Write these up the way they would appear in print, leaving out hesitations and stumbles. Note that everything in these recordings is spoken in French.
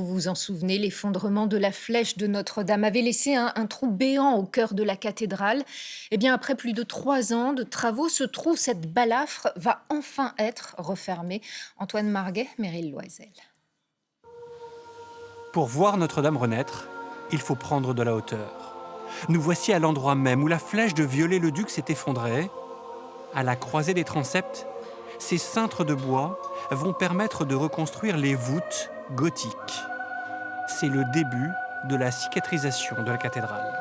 Vous vous en souvenez, l'effondrement de la flèche de Notre-Dame avait laissé un trou béant au cœur de la cathédrale. Eh bien, après plus de 3 ans de travaux, ce trou, cette balafre, va enfin être refermée. Antoine Marguet, Meryl Loisel. Pour voir Notre-Dame renaître, il faut prendre de la hauteur. Nous voici à l'endroit même où la flèche de Viollet-le-Duc s'est effondrée. À la croisée des transepts, ces cintres de bois vont permettre de reconstruire les voûtes gothiques. C'est le début de la cicatrisation de la cathédrale.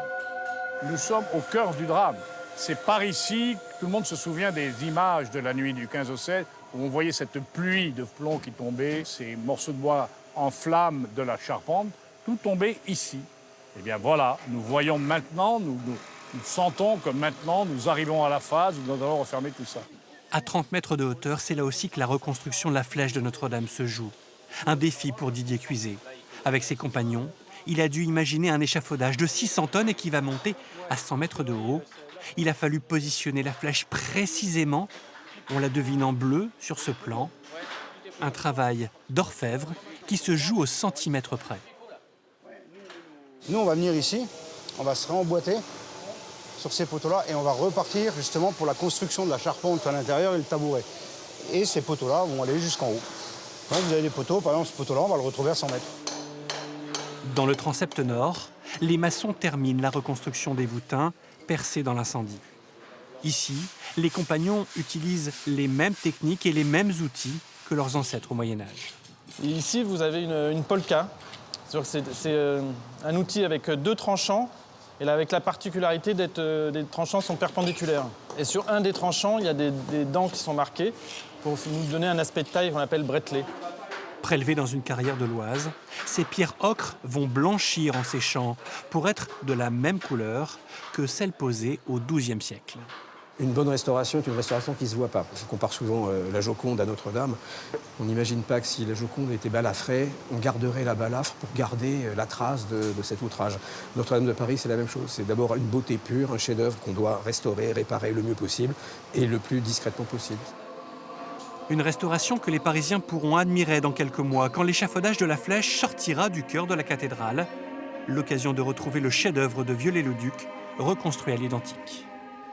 Nous sommes au cœur du drame. C'est par ici que tout le monde se souvient des images de la nuit du 15 au 16, où on voyait cette pluie de plomb qui tombait, ces morceaux de bois en flammes de la charpente, tout tombait ici. Eh bien voilà, nous voyons maintenant, nous sentons que maintenant nous arrivons à la phase où nous allons refermer tout ça. À 30 mètres de hauteur, c'est là aussi que la reconstruction de la flèche de Notre-Dame se joue. Un défi pour Didier Cuizet. Avec ses compagnons, il a dû imaginer un échafaudage de 600 tonnes et qui va monter à 100 mètres de haut. Il a fallu positionner la flèche précisément. On la devine en bleu sur ce plan. Un travail d'orfèvre qui se joue au centimètre près. Nous, on va venir ici, on va se réemboîter sur ces poteaux-là et on va repartir justement pour la construction de la charpente à l'intérieur et le tabouret. Et ces poteaux-là vont aller jusqu'en haut. Donc vous avez des poteaux, par exemple ce poteau-là, on va le retrouver à 100 mètres. Dans le transept nord, les maçons terminent la reconstruction des voûtins percés dans l'incendie. Ici, les compagnons utilisent les mêmes techniques et les mêmes outils que leurs ancêtres au Moyen-Âge. Ici, vous avez une polka. C'est un outil avec 2 tranchants, et là, avec la particularité d'être des tranchants sont perpendiculaires. Et sur un des tranchants, il y a des dents qui sont marquées pour nous donner un aspect de taille qu'on appelle brettelé. Prélevées dans une carrière de l'Oise, ces pierres ocre vont blanchir en séchant pour être de la même couleur que celles posées au XIIe siècle. Une bonne restauration est une restauration qui ne se voit pas. Je compare souvent la Joconde à Notre-Dame. On n'imagine pas que si la Joconde était balafrée, on garderait la balafre pour garder la trace de cet outrage. Notre-Dame de Paris, c'est la même chose. C'est d'abord une beauté pure, un chef-d'œuvre qu'on doit restaurer, réparer le mieux possible et le plus discrètement possible. Une restauration que les Parisiens pourront admirer dans quelques mois quand l'échafaudage de la flèche sortira du cœur de la cathédrale. L'occasion de retrouver le chef-d'œuvre de Viollet-le-Duc, reconstruit à l'identique.